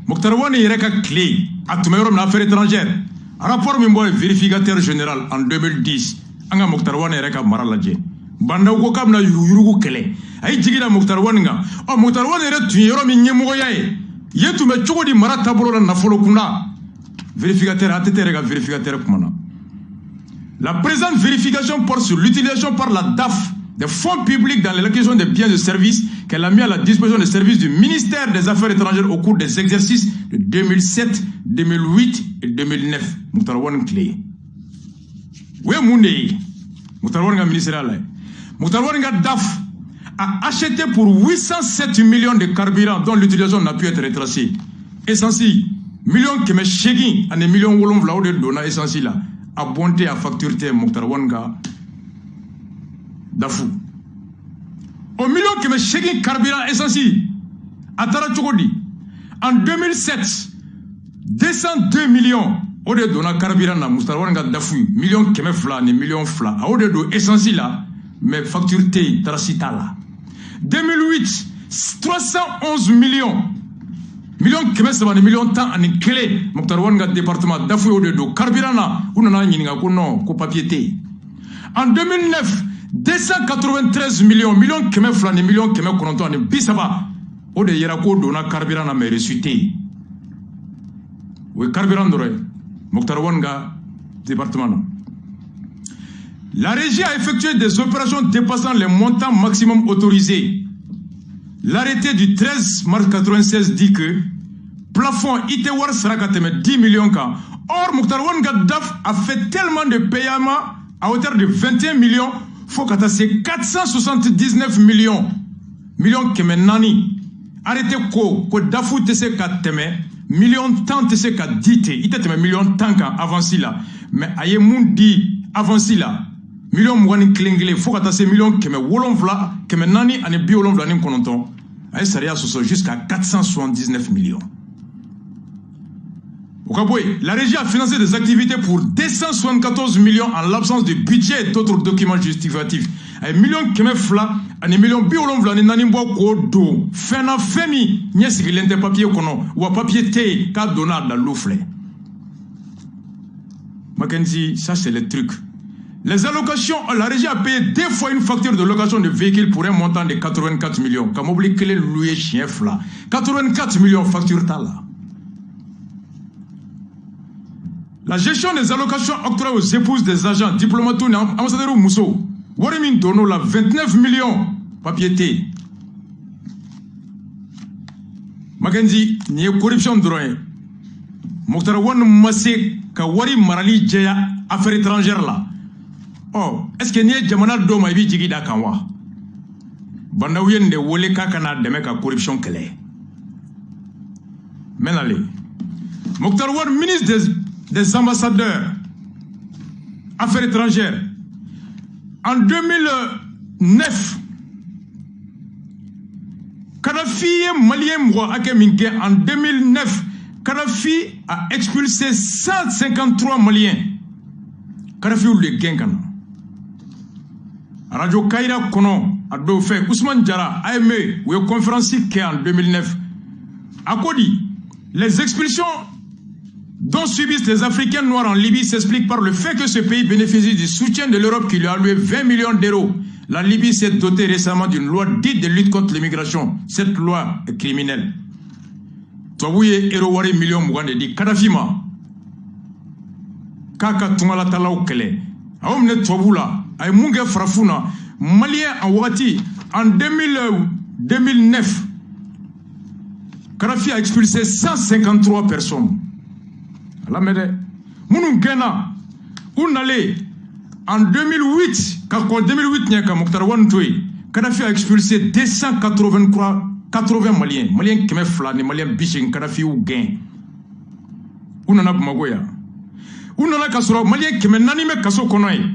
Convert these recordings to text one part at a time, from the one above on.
Mokhtar Wane yɛrɛ ka clé a tun bɛ yɔrɔ min na affaire étrangère rapport min bɔ vérificateur général en 2010 an ka Mokhtar Wane yɛrɛ ka mara lajɛ bandaw ko k'a bɛna yuruguyurugu kɛlɛ a ye jigin da Mokhtar Wane kan Mokhtar Wane yɛrɛ tun ye yɔrɔ min ɲɛmɔgɔya ye yen tun bɛ cogo di mara taabolo la nafolo kunda vérificateur ATT yɛrɛ ka vérificateur kumana. La présente vérification porte sur l'utilisation par la DAF des fonds publics dans l'allocation des biens et services qu'elle a mis à la disposition des services du ministère des Affaires étrangères au cours des exercices de 2007, 2008 et 2009. Mokhtar Wane clé. Oui, Moundé. Mokhtar Wane ministère là. Mokhtar Wane DAF a acheté pour 807 millions de carburants dont l'utilisation n'a pu être retracée. Essentiel. Millions qui me chégin, des millions wolom vla de donna essentiel là. A bonté à facturité Mokhtar Wane Dafou. Au million qui me chégin carburant essentiel. À Tarachogodi. En 2007, 202 millions. Au de donna carburant na Mokhtar Wane Dafou. Millions qui me fla, des millions fla. Au de do essentiel là. Mais facturité Tarasita là. 2008, 311 millions. Millions qui me savent des millions de temps en clé. Mokhtar Wane département Dafou au de do carburant là. Ou n'en a n'yinga kono ko papier. En 2009, 293 millions, millions qui me flan, millions qui me kononto en bisaba. Au de yerako dona carburant na me resuité. Oui, carburant d'oreille. Mokhtar Wane département. La régie a effectué des opérations dépassant les montants maximum autorisés. L'arrêté du 13 mars 1996 dit que plafond Itewar sera 10 millions cas. Or, Mokhtar Wane DAF a fait tellement de paiements à hauteur de 21 millions, faut que c'est 479 millions. Millions que maintenant, arrêtez que DAFou te se kateme, millions de temps te se katite, il te millions de temps avancé là. Mais aye mundi avancé là. Millions mwani klingle, faut que c'est millions que me wolonvla, que me nani ane biolonvla ni kononton. Aye saria soso jusqu'à 479 millions. Au Kaboué, la régie a financé des activités pour 274 millions en l'absence de budget et d'autres documents justificatifs. Aye millions que me fla, ane millions biolonvla ni nani mbo kodo. Fena feni, nye sigilente papier kono, ou a papier te, ka donna da loufle. Mackenzie, ça c'est le truc. Les allocations, la régie a payé 2 fois une facture de location de véhicules pour un montant de 84 millions. Comme oublie que les loués chien là. 84 millions facture là. La gestion des allocations octroyées aux épouses des agents diplomates ou ambassadeurs ou Mousso. Warimin Dono la 29 millions papier. Mackenzie, n'y a corruption de droit. Mokhtar Wane Massé, Kawari Marali Djeya, affaires étrangères là. Oh, est-ce que n'y jamana doma ibi jigi da kanwa? Bandawien de wole kakana deme ka corruption kele. Menale. Mokhtar Wane, ministre des ambassadeurs, affaires étrangères. En 2009, Kadhafi malien mwa akeminge en 2009, Kadhafi a expulsé 153 Maliens. Kadhafi ou le gengana. Radio Kaira Kono a deux faits. Ousmane Diarra a aimé ou conférence qui en 2009. A Kodi, les expulsions dont subissent les Africains noirs en Libye s'expliquent par le fait que ce pays bénéficie du soutien de l'Europe qui lui a alloué 20 millions d'euros. La Libye s'est dotée récemment d'une loi dite de lutte contre l'immigration. Cette loi est criminelle. Tobouye Erowari million Mouane dit Kadhafi ma. Kaka Tumala Talaou Kele. Aomne Toboula. Ay Munge Frafuna. Malien en Wati. En 2009. Kadhafi a expulsé 153 personnes. La mede. Mounou Gena. Ounale. En 2008. Quand 2008 n'y a qu'à Mokhtar Wane Toué. Kadhafi a expulsé 280 Maliens. Maliens qui me flanent. Maliens biching. Kadhafi ou gain. Ounana Bumagoya. Ounana Kasoro. Maliens qui me nanime Kasso Konoye.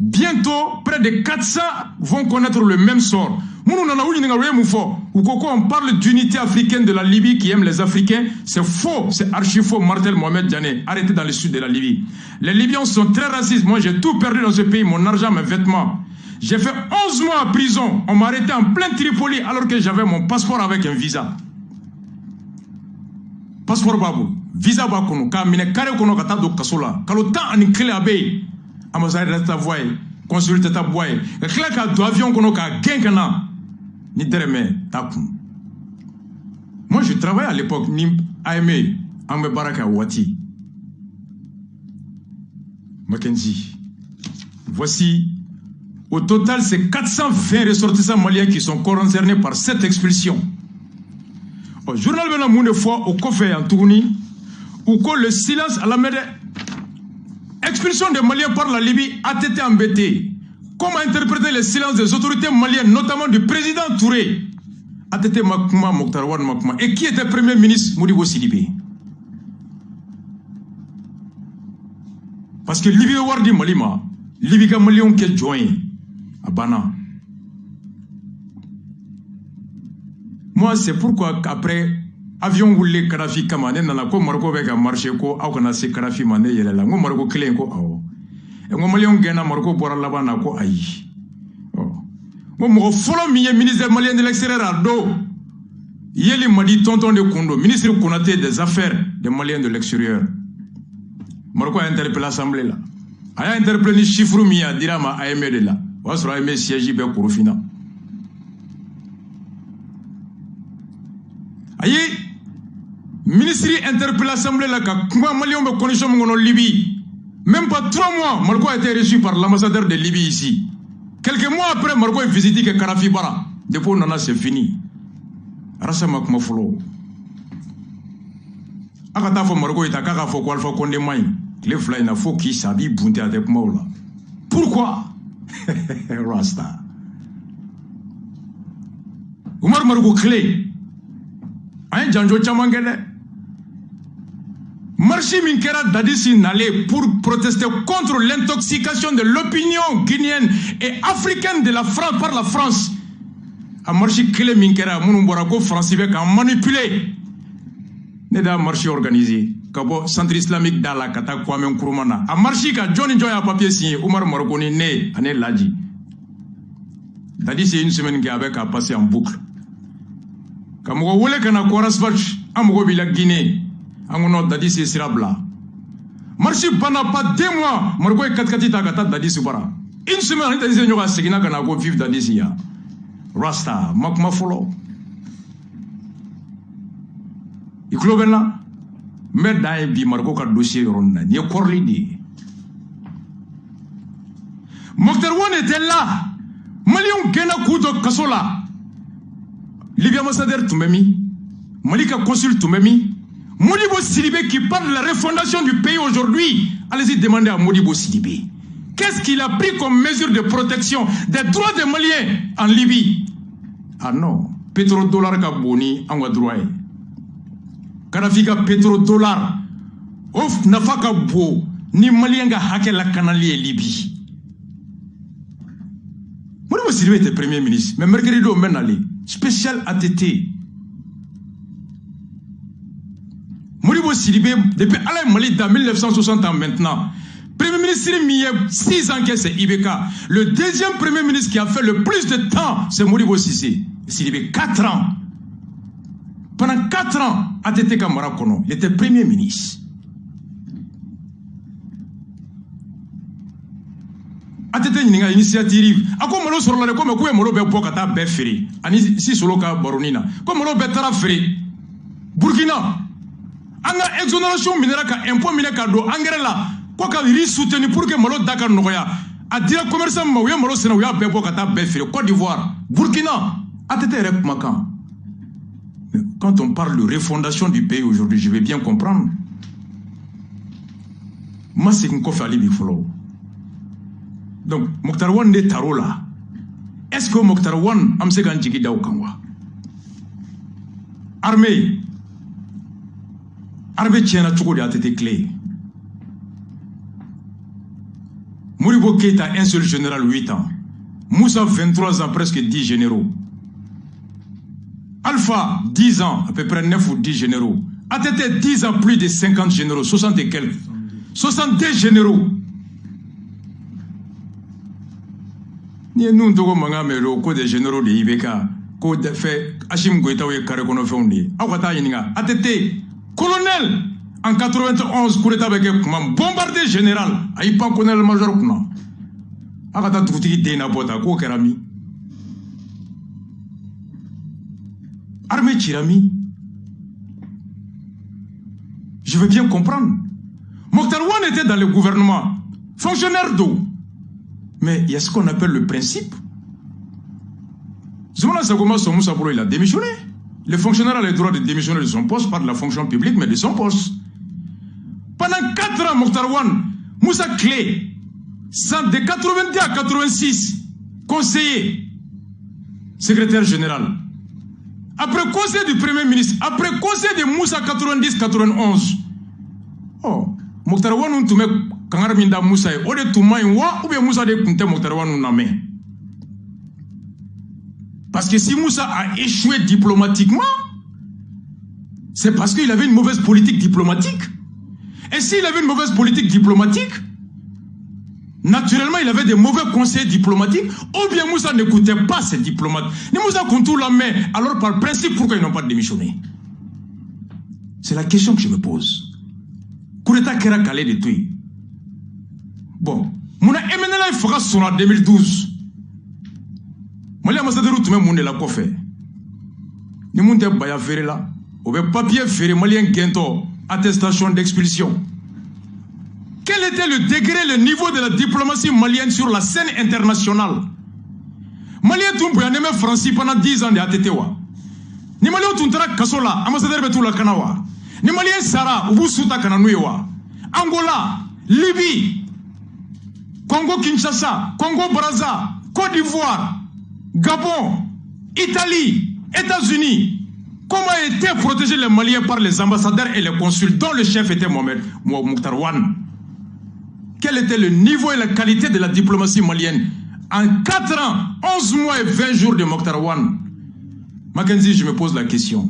Bientôt, près de 400 vont connaître le même sort. On parle d'unité africaine de la Libye qui aime les Africains. C'est faux, c'est archi faux. Martel Mohamed Diané, arrêté dans le sud de la Libye. Les Libyens sont très racistes. Moi, j'ai tout perdu dans ce pays, mon argent, mes vêtements. J'ai fait 11 mois en prison. On m'a arrêté en plein Tripoli alors que j'avais mon passeport avec un visa. passeport babu visa ba kono ka mine kare kono ka ta do kasola kalo ta ani kele abe amazari ta voye consulter ta boye ka kila ka do avion kono ka genkana ni dereme ta kun. Moi je travaillais à l'époque ni AME Ambe Baraka Wati Mackenzie. Voici au total c'est 420 ressortissants maliens qui sont concernés par cette expulsion. Au journal de la Moune fois au Kofé en Tourni où le silence à la merde expulsion des Maliens par la Libye a été embêté. Comment interpréter le silence des autorités maliennes, notamment du président Touré? A été Makuma Mokhtar Wane Makuma. Et qui était premier ministre? Modibo Sidibé. Parce que Libye Wardi Malima, Libye Malion qui est joint à Bana. Moi, c'est pourquoi qu'après, avion voulait Kadhafi Kamane, n'a pas Marco avec un marché, ko, a qu'on a ces Kadhafi Mané, il est là, mon Marco Klenko, oh. Et mon Malion Gana Marco pour la Labana, ko, aïe. Mon follow me, ministre malien de l'extérieur à dos. Yeli m'a dit tonton de Kondo, ministre Konaté des Affaires des Maliens de l'extérieur. Marco a interpellé l'Assemblée là. A interpellé chiffre mia, dirama AME de là. On sera AME siège be Korofina. Aïe, ministre interpellé l'Assemblée là, quand Maliens me connaissent en Libye. Même pas 3 mois, Marco a été reçu par l'ambassadeur de Libye ici. Quelques mois après, Marco a visité que Kadhafi Bara. Depuis on en a, c'est fini. Rasama Kumafolo. Akata fo Marco est à Kaka fo Alpha Condé Maï. Les fly n'a fo qui s'habille bunté avec Maula. Pourquoi? Rasta. Oumar Marco clé. Aïe Janjo Chamangele. Marchi Minkera Dadisi n'allait pour protester contre l'intoxication de l'opinion guinéenne et africaine de la France par la France. A marchi Kele Minkera, Mounouborago français a manipulé. Neda marchi organisé. Kabo centre islamique d'Ala Kata Kwame Nkrumah. A marchi ka Johnny Joy a papier signé Oumar Marconi né année Ladji. Dadisi une semaine qui avait qu'à passer en boucle. Kamogo Wole Kana Kwarasvach, Amogo Bila Guinée. Angono Dadisi Sirabla. Marchi pendant pas 2 mois, Marco et Katkati Takata Dadisi Bara. Une semaine, Dadisi Nyoga Segina Kana go vivre Dadisi ya. Rasta, Makma Folo. Iklobena, Medai bi Marco ka dossier Ronda, ni Korli di. Mokhtar Wane était là. Malion Gena Kudo Kasola. Libya ambassadeur Toumemi. Malika consul Toumemi. Modibo Sidibé qui parle de la refondation du pays aujourd'hui. Allez-y demander à Modibo Sidibé. Qu'est-ce qu'il a pris comme mesure de protection des droits des Maliens en Libye? Ah non, pétrodollar ka boni en droit. Kadhafi ka pétrodollar. Of nafaka bo ni Malien ga hake la kanali Libye. Modibo Sidibé était premier ministre, mais Mercredi Menali, spécial ATT. Modibo Sidibé, depuis Alain Mali dans 1960 ans maintenant, premier ministre il y a 6 ans que c'est Ibeka. Le deuxième premier ministre qui a fait le plus de temps, c'est Modibo Sidibé, 4 ans. Pendant 4 ans, ATT Kamara Kono, il était premier ministre. ATT a une initiative. A quoi malo sur la comme quoi malo be bokata be feri. Ani si solo ka baronina. Comme malo be tara feri. Burkina. Anga exonération minera ka impôt minera do engrais la. Quoi ka ri soutenir pour que malo Dakar noya. A dire commerçant ma ouya malo sena ouya be bokata be feri. Côte d'Ivoire, Burkina. ATT rep makan. Quand on parle de refondation du pays aujourd'hui, je vais bien comprendre. Moi c'est qu'on fait ali bifolo. Donc, Mokhtar Wane de Tarola. Est-ce que Mokhtar Wane a se gan jigi daw kanwa? Armée tiena cogo de ATT clé. Modibo Keïta, un seul général, 8 ans. Moussa, 23 ans, presque 10 généraux. Alpha, 10 ans, à peu près 9 ou 10 généraux. ATT, 10 ans, plus de 50 généraux, 60 et quelques. 62 généraux. Nous avons des généraux de Ibeka, qui ont fait Hachim Goïta ou Karekono Fondi. Awata Yininga, ATT, Colonel, en 91, coup d'état avec un bombardé général. Il pas colonel major. Akata Troutiki Dena Bota, ko Kerami. Armée Chirami. Je veux bien comprendre. Mokhtar Wane était dans le gouvernement, fonctionnaire d'eau. Mais il y a ce qu'on appelle le principe. Zoumana Sagoma Somoussa Bolo, il a démissionné. Le fonctionnaire a le droit de démissionner de son poste, pas de la fonction publique, mais de son poste. Pendant 4 ans, Mokhtar Wane, Moussa Clé, de 82 à 86, conseiller, secrétaire général. Après conseil du Premier ministre, après conseil de Moussa 90-91, oh, Mokhtar Wane tume kangar minda Moussa o de tuma wa ou bien Moussa de kunte Mokhtar Wane na me. Parce que si Moussa a échoué diplomatiquement, c'est parce qu'il avait une mauvaise politique diplomatique. Et s'il avait une mauvaise politique diplomatique, naturellement, il avait des mauvais conseils diplomatiques, ou bien Moussa n'écoutait pas ses diplomates. Ni Moussa compte la main, alors par principe, pourquoi ils n'ont pas démissionné? C'est la question que je me pose. Coup d'état Kera Calais de tout. Bon, Mouna Emenela Fara son en 2012. Mali ambassadeur tout même monde la coffre. Ni monde baya ferré là, au papier ferré malien gento, attestation d'expulsion. Quel était le degré, le niveau de la diplomatie malienne sur la scène internationale? Malien Tumbu a nommé Francis pendant 10 ans de ATTwa. Ni Malien Tuntara Kasola, ambassadeur Betula Kanawa. Ni Malien Sara, Ubusuta Kananuewa. Angola, Libye, Congo Kinshasa, Congo Brazza, Côte d'Ivoire, Gabon, Italie, États-Unis. Comment étaient protégés les Maliens par les ambassadeurs et les consuls, dont le chef était Mokhtar Wane? Quel était le niveau et la qualité de la diplomatie malienne en 4 ans, 11 mois et 20 jours de Mokhtar Wane? Mackenzie, je me pose la question.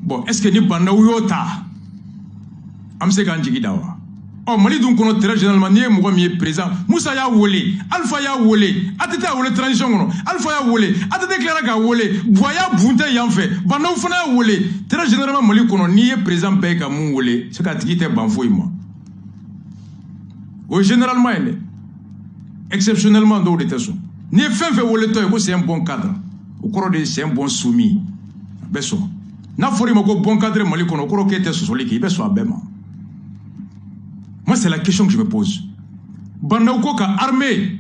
Bon, est-ce que ni Bandaouyota Amse Ganjigidawa? Oh, Mali donc on très généralement ni moi mi présent. Moussa ya wolé, Alpha ya wolé, Ateta wolé transition non. Alpha ya wolé, Ateta Clara ga wolé, Boya Bunta ya fait. Bandaou fana wolé. Très généralement Mali kono ni présent beka mon wolé. Ce qu'a dit banfouille moi. Oui, généralement exceptionnellement dans les tessos. Ni fin fait wolé toi, c'est un bon cadre. Au cours de c'est un bon soumis. Beso. Na fori mako bon cadre Mali kono koro kete sosoli ki beso abema. Moi, c'est la question que je me pose. Bandao quoi armée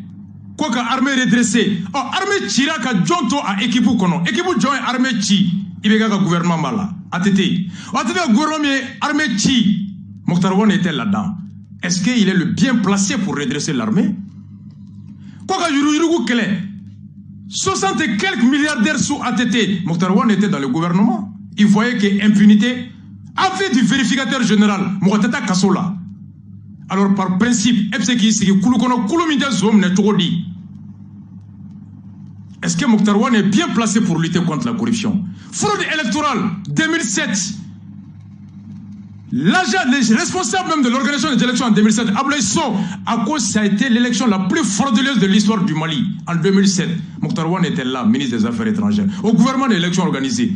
redressée. Oh, armée tira ka jonto a équipe kono. Équipe joint armée chi. Ibega ka gouvernement mala. ATT. ATT gouvernement armée chi. Mokhtar Wane était là-dedans. Est-ce qu'il est le bien placé pour redresser l'armée? Quoi ka yurugu kele. 60 et quelques milliardaires sous ATT. Mokhtar Wane était dans le gouvernement. Il voyait que impunité avait du vérificateur général. Mokhtar Kasola. Alors par principe, est-ce que Mokhtar Wane est bien placé pour lutter contre la corruption? Fraude électorale 2007. Les responsables même de l'organisation des élections en 2007, Ablaye Sow, à cause ça a été l'élection la plus frauduleuse de l'histoire du Mali en 2007. Mokhtar Wane était là, ministre des Affaires étrangères, au gouvernement de l'élection organisée.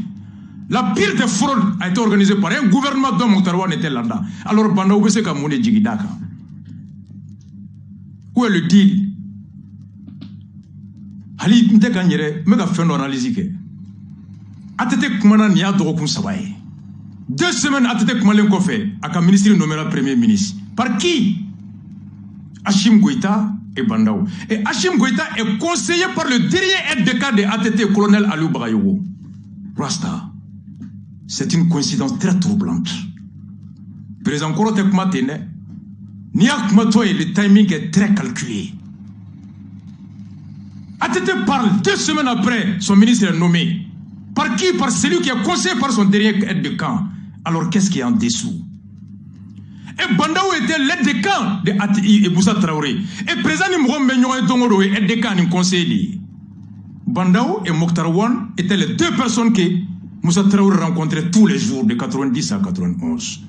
La pire des fraudes a été organisée par un gouvernement dont Mokhtar Wane était là-dedans. Alors, Bandaou Bese Kamoune Djigidaka. Où est le deal? Ali Ntekanyere, mais fait une analyse. Atete Kumana Nia Dorokun Sabaye. 2 semaines Atete Kumalen Kofe, à ministre nommé Premier ministre. Par qui? Hachim Goïta et Bandaou. Et Hachim Goïta est conseillé par le dernier aide de cas de ATT, colonel Aliou Bagayogo. Rasta. C'est une coïncidence très troublante. Président Korote Kumatene, Niak Matoy, le timing est très calculé. ATT parle 2 semaines après, son ministre est nommé. Par qui? Par celui qui est conseillé par son dernier aide de camp. Alors qu'est-ce qui est en dessous? Et Bandaou était l'aide de camp de ATI et Moussa Traoré. Et président Nimrom Menyon et Dongoro est aide de camp d'un conseiller. Bandaou et Mokhtar Wane étaient les 2 personnes que Moussa Traoré rencontrait tous les jours de 90 à 91.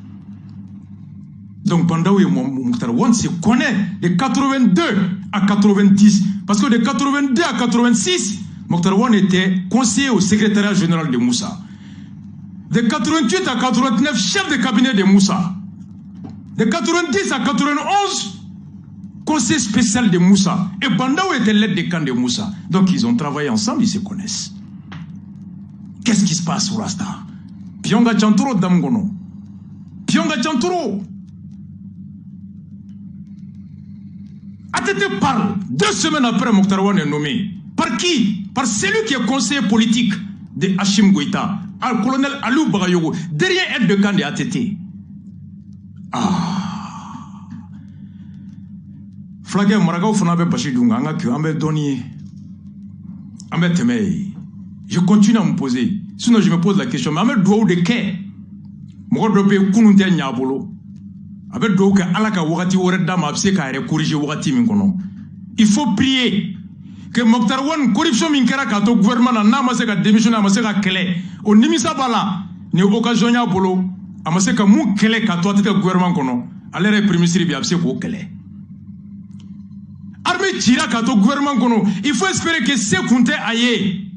Donc Bandaou et Mokhtar Wane se connaissent de 82 à 90. Parce que de 82 à 86, Mokhtar Wane était conseiller au secrétariat général de Moussa. De 88 à 89, chef de cabinet de Moussa. De 90 à 91, conseil spécial de Moussa. Et Bandao était l'aide de camp de Moussa. Donc ils ont travaillé ensemble, ils se connaissent. Qu'est-ce qui se passe au Rasta? Pionga Chantoro Damgono. Pionga Chantoro. ATT parle 2 semaines après Mokhtar Wane est nommé. Par qui? Par celui qui est conseiller politique de Hachim Goïta, le colonel Alou Bagayogo, derrière aide de camp de ATT. Flagué Maragaou Fonabe Bachidunga, Ambe Doni, Ambe Temei. Je continue à me poser. Sinon, je me pose la question, mais Ambe Douaou de Ké, Mogodobe Kununte Nyabolo, Ambe Douaou que Alaka Wagati Ouredam Abseka et corriger Wagati Minkono. Il faut prier que Mokhtar Wane corruption Minkera Kato gouvernement n'a maseka démissionné à maseka Kele. Au Nimisa Bala, ni occasion Nyabolo, à maseka Mou Kele Kato Atete gouvernement Kono, à l'ère premier ministre Biabseko Kele. Armée tira Kato gouvernement Kono, il faut espérer que Sekounte aille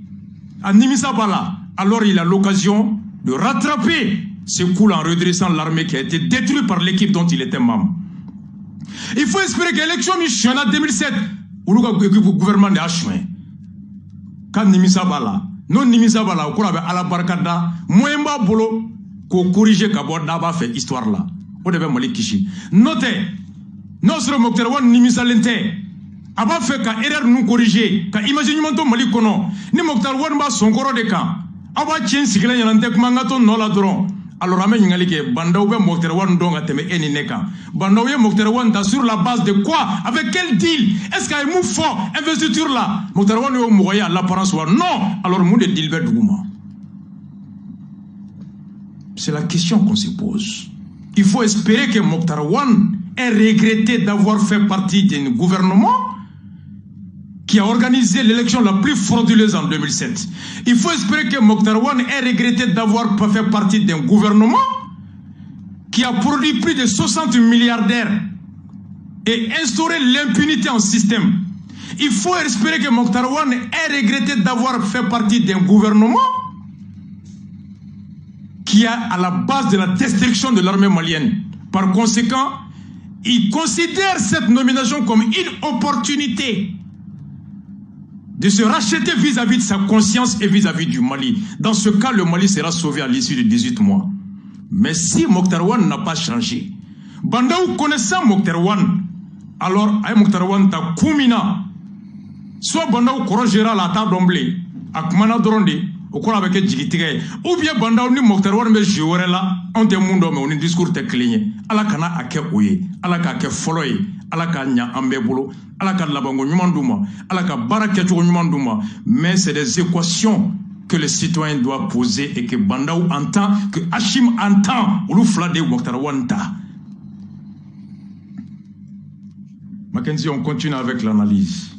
à Nimisa Bala. Alors il a l'occasion de rattraper ce coup en redressant l'armée qui a été détruite par l'équipe dont il était membre. Il faut espérer que l'élection Michona 2007, où le gouvernement de Hachouin, quand Nimisa Bala, non Nimisa Bala, au cours avec Ala Barkada, Moemba Bolo, qu'on corrige Kabo Daba fait histoire là. On devait Malik Kishi. Notez, notre Mokhtar Wane Nimisa Lente, Aba fait qu'à erreur nous corriger, qu'à imaginement Malik Kono, ni Mokhtar Wane ba son coro de camp, Aba tient si qu'il y a un tekmangaton non la dron. Alors, Amé Ningalike, Bandao be Mokhtar Wane dong a teme eni neka. Bandao ye Mokhtar Wane sur la base de quoi? Avec quel deal? Est-ce qu'il y a un move fort, investiture là? Mokhtar Wane yo mouvoye à l'apparence ou non? Alors, moun de Dilbert Douguma. C'est la question qu'on se pose. Il faut espérer que Mokhtar Wane ait regretté d'avoir fait partie d'un gouvernement qui a organisé l'élection la plus frauduleuse en 2007. Il faut espérer que Mokhtar Wane ait regretté d'avoir fait partie d'un gouvernement qui a produit plus de 60 milliardaires et instauré l'impunité en système. Il faut espérer que Mokhtar Wane ait regretté d'avoir fait partie d'un gouvernement qui est à la base de la destruction de l'armée malienne. Par conséquent, il considère cette nomination comme une opportunité de se racheter vis-à-vis de sa conscience et vis-à-vis du Mali. Dans ce cas, le Mali sera sauvé à l'issue de 18 mois. Mais si Mokhtar Wane n'a pas changé, Bandao connaissant Mokhtar Wane, alors à Mokhtar Wane ta Koumina, soit Bandao corrigera la table d'omblé, à Kmana Dronde, au cours avec Djigitige, ou bien Bandao ni Mokhtar Wane me jouera là, on te mundo, mais on est discours te cligné. Allah kana ake ouye, Allah ka ake foloye, Allah ka nya ambebolo, Allah ka labango nyumandouma, Allah ka baraketou nyumandouma. Mais c'est des équations que les citoyens doivent poser et que Bandao entend, que Hachim entend, ou l'ouflade ou Mokhtar Wane ta. Mackenzie, on continue avec l'analyse.